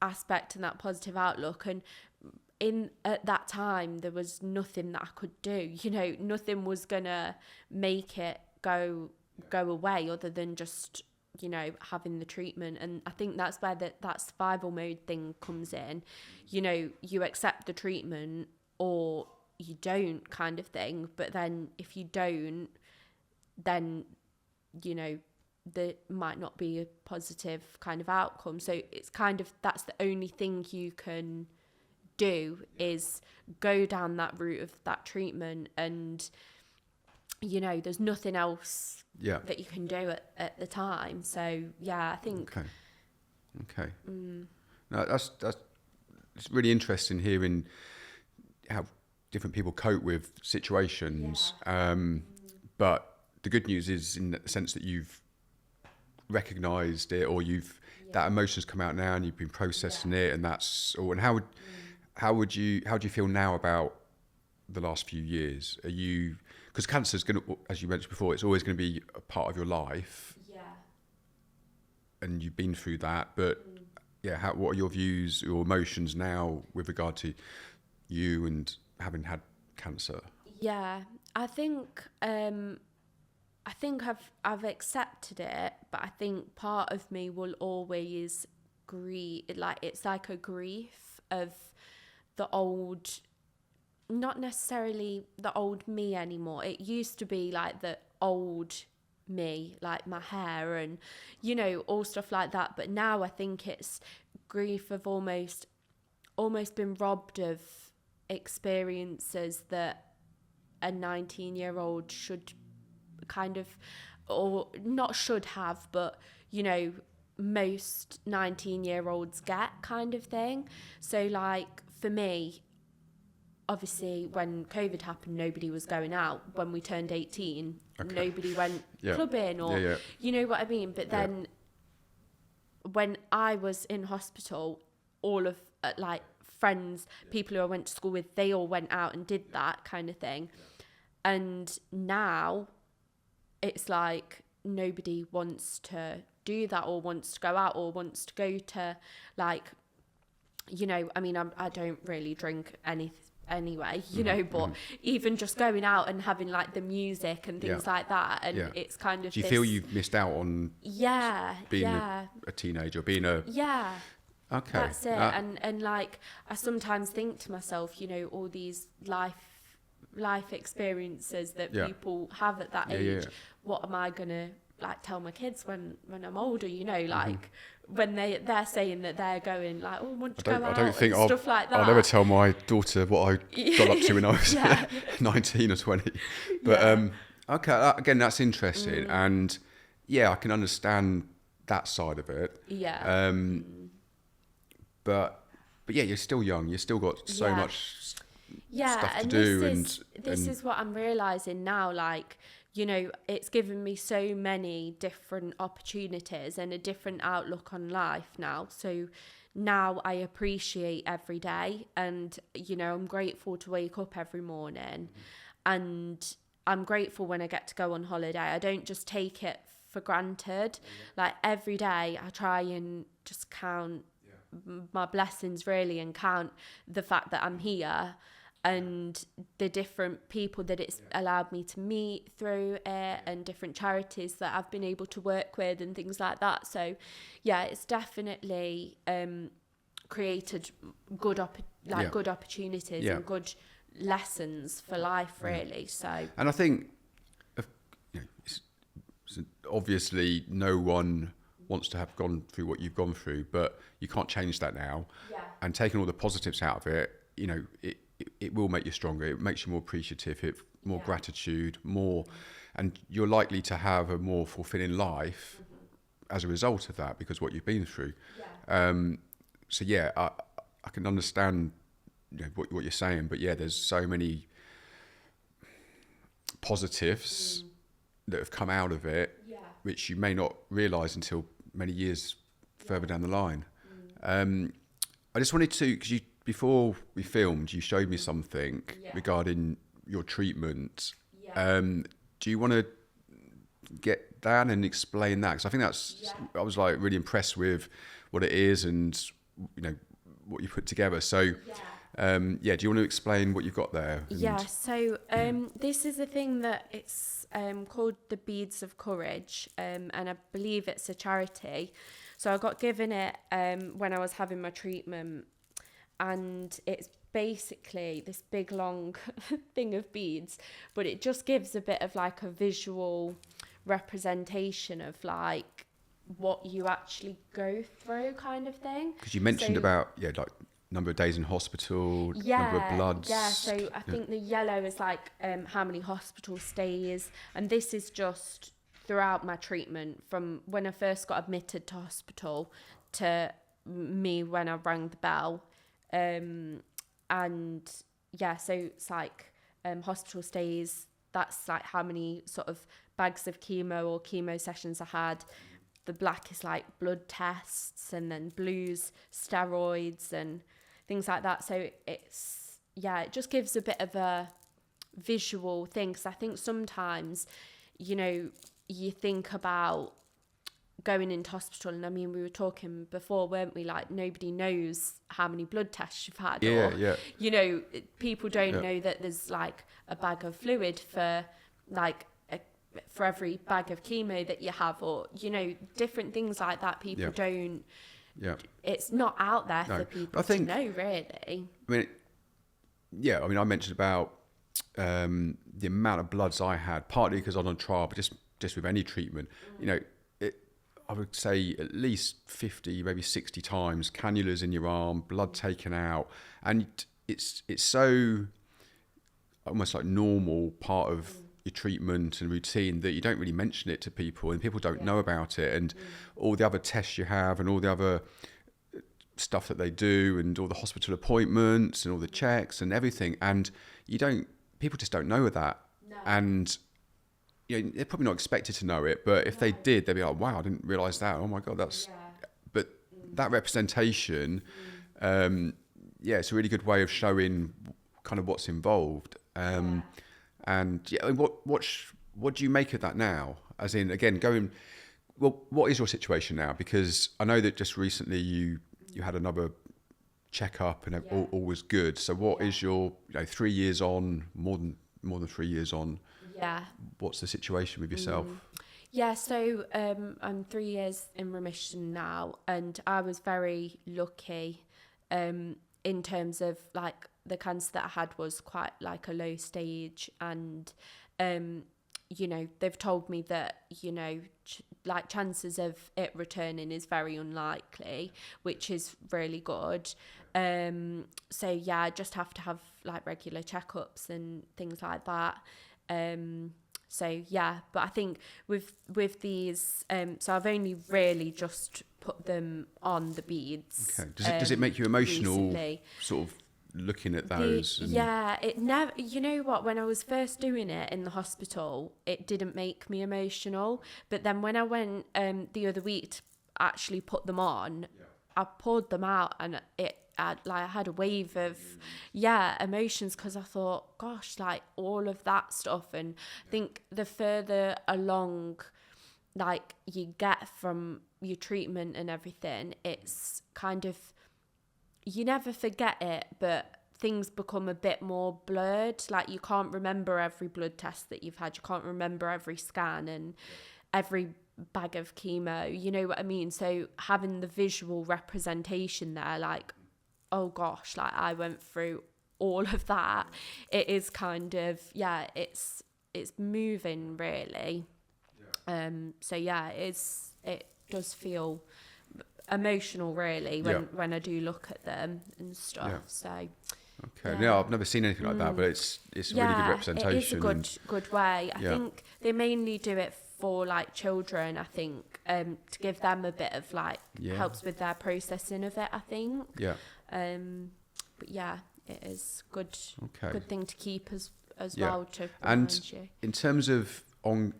aspect and that positive outlook. And at that time, there was nothing that I could do. Nothing was gonna make it go away other than just having the treatment. And I think that's where that survival mode thing comes in. You accept the treatment or you don't, kind of thing. But then if you don't, then there might not be a positive kind of outcome. So it's kind of, that's the only thing you can do, is go down that route of that treatment, and there's nothing else that you can do at the time. So I think okay no, that's it's really interesting hearing how different people cope with situations, but the good news is, in the sense that you've recognized it, or that emotion's come out now and you've been processing it, and that's all. And how do you feel now about the last few years? Are you, because cancer is going to, as you mentioned before, it's always going to be a part of your life. And you've been through that, but what are your views, your emotions now with regard to you and having had cancer? I think I've accepted it, but I think part of me will always grieve. Like, it's like a grief of the old, not necessarily the old me anymore. It used to be like the old me, like my hair and all stuff like that. But now I think it's grief of almost been robbed of experiences that a 19-year-old should kind of, or not should have, but most 19-year-olds get, kind of thing. So like, for me, obviously when COVID happened, nobody was going out. When we turned 18, nobody went clubbing, or you know what I mean. But then when I was in hospital, all of like friends, people who I went to school with, they all went out and did that kind of thing. And now it's like nobody wants to do that or wants to go out or wants to go to, like, you know, I mean, I don't really drink anyway, you know, but even just going out and having like the music and things like that, and it's kind of, do you feel you've missed out on being a teenager, being a okay, that's it. And like, I sometimes think to myself, you know, all these life experiences that people have at that age, what am I gonna like tell my kids when I'm older, you know, like when they're saying that they're going like, oh, I want to go out, and stuff like that. I'll never tell my daughter what I got up to when I was 19 or 20. But okay, again, that's interesting. And yeah, I can understand that side of it. But yeah, you're still young. You've still got so much stuff to do. This is what I'm realising now, like, you know, it's given me so many different opportunities and a different outlook on life now. So now I appreciate every day, and, you know, I'm grateful to wake up every morning, and I'm grateful when I get to go on holiday. I don't just take it for granted. Like, every day I try and just count my blessings, really, and count the fact that I'm here and the different people that it's allowed me to meet through it, and different charities that I've been able to work with and things like that. So yeah, it's definitely created good opportunities and good lessons for life, really. So, and I think, you know, obviously no one wants to have gone through what you've gone through, but you can't change that now. And taking all the positives out of it, you know, it will make you stronger. It makes you more appreciative, more gratitude, more, and you're likely to have a more fulfilling life as a result of that, because what you've been through. So yeah, I can understand, you know, what you're saying, but yeah, there's so many positives that have come out of it, which you may not realise until many years further down the line. I just wanted to, because before we filmed, you showed me something regarding your treatment. Do you want to get that and explain that? Because I think I was like really impressed with what it is and, you know, what you put together. So, do you want to explain what you've got there? So this is a thing that it's called the Beads of Courage, and I believe it's a charity. So I got given it when I was having my treatment, and it's basically this big long thing of beads, but it just gives a bit of like a visual representation of like what you actually go through, kind of thing. Because you mentioned about like number of days in hospital, number of bloods. So I think the yellow is like how many hospital stays, and this is just throughout my treatment, from when I first got admitted to hospital to me when I rang the bell. So it's like hospital stays, that's like how many sort of bags of chemo or chemo sessions I had. The black is like blood tests, and then blues steroids and things like that. So it just gives a bit of a visual thing, because I think sometimes, you know, you think about going into hospital, and I mean, we were talking before, weren't we, like nobody knows how many blood tests you've had, you know, people don't know that there's like a bag of fluid for like for every bag of chemo that you have, or, you know, different things like that. People don't, it's not out there for people to know, really. I mean, I mentioned about the amount of bloods I had, partly because I'm on trial, but just with any treatment, you know, I would say at least 50, maybe 60 times, cannulas in your arm, blood taken out. And it's so almost like normal part of your treatment and routine that you don't really mention it to people, and people don't know about it, and all the other tests you have and all the other stuff that they do and all the hospital appointments and all the checks and everything. And people just don't know that. No. And you know, they're probably not expected to know it, but if they did, they'd be like, wow, I didn't realise that. Oh my God, that's... But that representation, it's a really good way of showing kind of what's involved. And what do you make of that now? As in, again, going, well, what is your situation now? Because I know that just recently you had another checkup and all was good. So what is your, 3 years on, more than 3 years on? Yeah. What's the situation with yourself? Yeah, so I'm 3 years in remission now, and I was very lucky in terms of like the cancer that I had was quite like a low stage, and they've told me that like chances of it returning is very unlikely, which is really good. So yeah, I just have to have like regular checkups and things like that. So yeah, but I think with these, so I've only really just put them on the beads. Okay. Does it make you emotional? Recently. Sort of looking at those. Yeah, it never. You know what? When I was first doing it in the hospital, it didn't make me emotional. But then when I went the other week to actually put them on, I poured them out, and I had a wave of emotions, because I thought, gosh, like all of that stuff. And I think the further along like you get from your treatment and everything, it's kind of, you never forget it, but things become a bit more blurred. Like you can't remember every blood test that you've had, you can't remember every scan and every bag of chemo, you know what I mean? So having the visual representation there, like, oh gosh, like I went through all of that, it is kind of, it's moving really. So yeah, it does feel emotional really when I do look at them and stuff. So okay, no, I've never seen anything like that, but it's a really good representation. It is a good way. I think they mainly do it for like children, I think, to give them a bit of like helps with their processing of it, I think. But yeah, it is good thing to keep as well to remind you. In terms of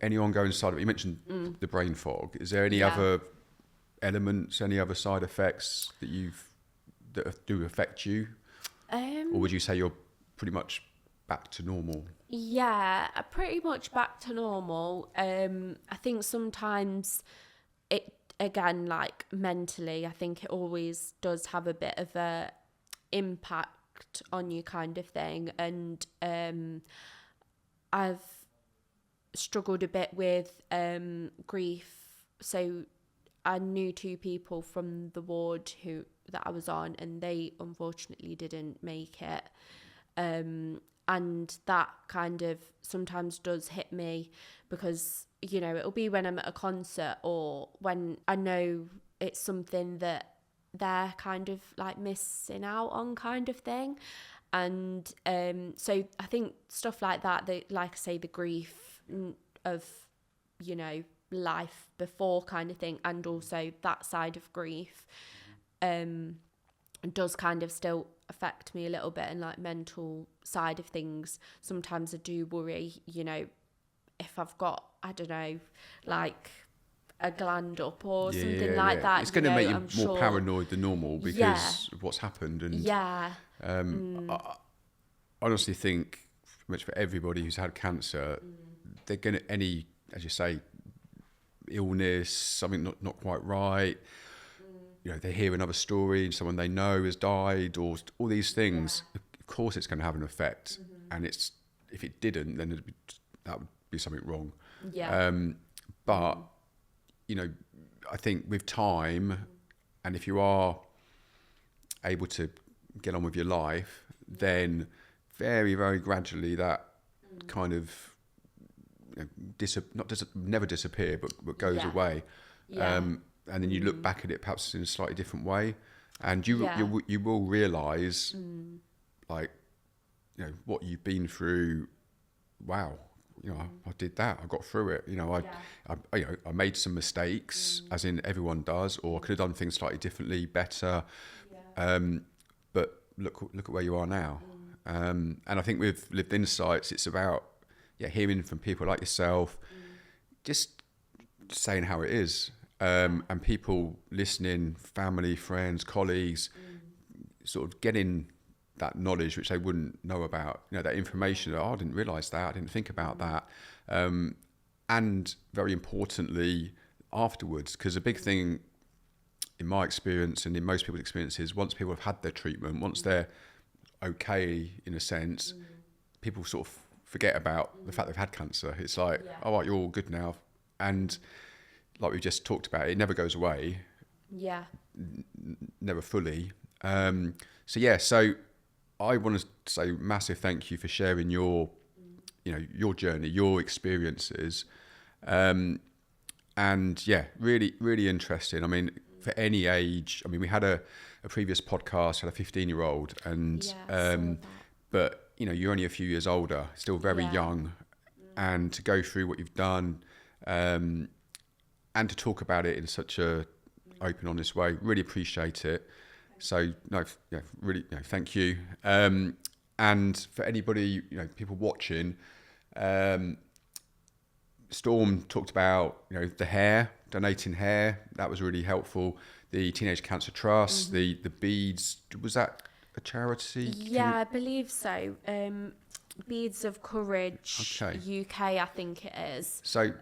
any ongoing side of it, you mentioned the brain fog. Is there any other elements, any other side effects that do affect you? Or would you say you're pretty much back to normal? Yeah, pretty much back to normal. I think sometimes it, again, like mentally, I think it always does have a bit of a impact on you kind of thing. And I've struggled a bit with grief. So I knew 2 people from the ward that I was on, and they unfortunately didn't make it. And that kind of sometimes does hit me, because, it'll be when I'm at a concert or when I know it's something that they're kind of like missing out on kind of thing. And so I think stuff like that, like I say, the grief of, life before kind of thing, and also that side of grief does kind of still affect me a little bit, and like mental side of things. Sometimes I do worry, if I've got, I don't know, like a gland up or something like that. It's going to make you more paranoid than normal because of what's happened. And I honestly think, pretty much for everybody who's had cancer, they're going to, as you say, illness, something not quite right. They hear another story, someone they know has died, or all these things. Of course, it's going to have an effect. And if it didn't, then that would be something wrong. But I think with time, and if you are able to get on with your life, then very, very gradually that kind of never disappear, but goes away. And then you look back at it perhaps in a slightly different way, and you will realise, like, what you've been through. Wow, I did that. I got through it. I made some mistakes, as in everyone does, or I could have done things slightly differently, better. But look at where you are now. And I think with Livedinsights, it's about hearing from people like yourself, just saying how it is. And people listening, family, friends, colleagues, sort of getting that knowledge which they wouldn't know about, that information. I didn't realise that, I didn't think about that. And and very importantly afterwards, because a big thing in my experience and in most people's experiences, once people have had their treatment, once they're okay in a sense, people sort of forget about the fact they've had cancer. It's like, oh, right, you're all good now. And like we just talked about, it never goes away. Yeah. Never fully. So I want to say massive thank you for sharing your journey, your experiences. And yeah, really, really interesting. I mean, for any age, I mean, we had a previous podcast, had a 15-year-old, and but you're only a few years older, still very young, and to go through what you've done, and to talk about it in such a open, honest way, really appreciate it. So really, thank you. And for anybody, people watching, Storm talked about, the hair, donating hair. That was really helpful. The Teenage Cancer Trust, the beads. Was that a charity? Yeah, I believe so. Beads of Courage, UK, I think it is. So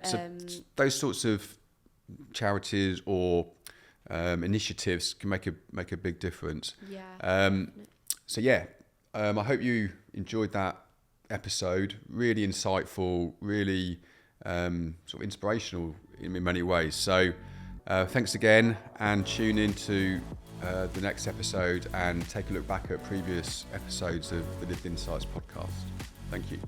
those sorts of charities or initiatives can make a big difference. Yeah. I hope you enjoyed that episode. Really insightful, really sort of inspirational in many ways. So thanks again, and tune into the next episode and take a look back at previous episodes of the Livedinsights podcast. Thank you.